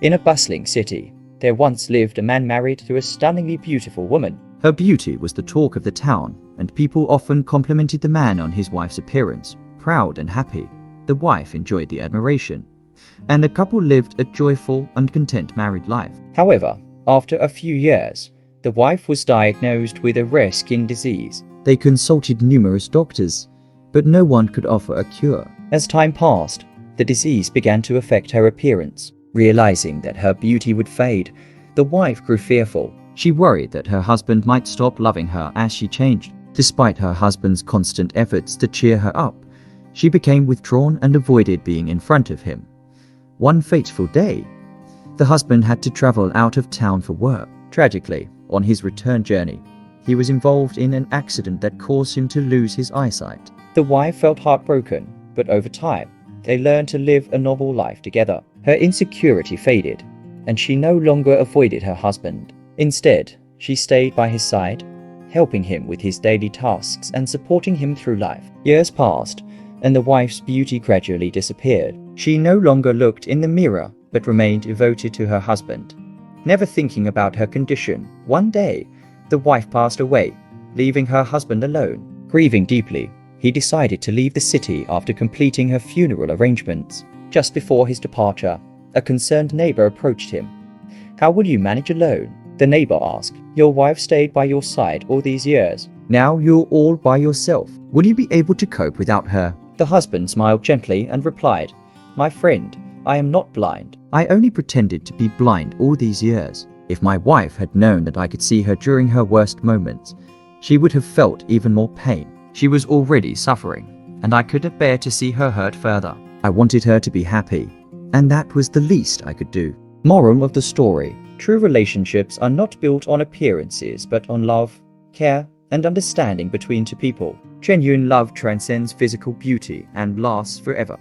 In a bustling city, there once lived a man married to a stunningly beautiful woman. Her beauty was the talk of the town, and people often complimented the man on his wife's appearance. Proud and happy, the wife enjoyed the admiration, and the couple lived a joyful and content married life. However, after a few years, the wife was diagnosed with a rare skin disease. They consulted numerous doctors, but no one could offer a cure. As time passed, the disease began to affect her appearance. Realizing that her beauty would fade, the wife grew fearful. She worried that her husband might stop loving her as she changed. Despite her husband's constant efforts to cheer her up, she became withdrawn and avoided being in front of him. One fateful day, the husband had to travel out of town for work. Tragically, on his return journey, he was involved in an accident that caused him to lose his eyesight. The wife felt heartbroken, but over time, they learned to live a normal life together. Her insecurity faded, and she no longer avoided her husband. Instead, she stayed by his side, helping him with his daily tasks and supporting him through life. Years passed, and the wife's beauty gradually disappeared. She no longer looked in the mirror, but remained devoted to her husband, never thinking about her condition. One day, the wife passed away, leaving her husband alone. Grieving deeply, he decided to leave the city after completing her funeral arrangements. Just before his departure, a concerned neighbor approached him. "How will you manage alone?" The neighbor asked. "Your wife stayed by your side all these years. Now you're all by yourself. Will you be able to cope without her?" The husband smiled gently and replied, "My friend, I am not blind. I only pretended to be blind all these years. If my wife had known that I could see her during her worst moments, she would have felt even more pain. She was already suffering, and I couldn't bear to see her hurt further. I wanted her to be happy, and that was the least I could do." Moral of the story: true relationships are not built on appearances, but on love, care, and understanding between two people. Genuine love transcends physical beauty and lasts forever.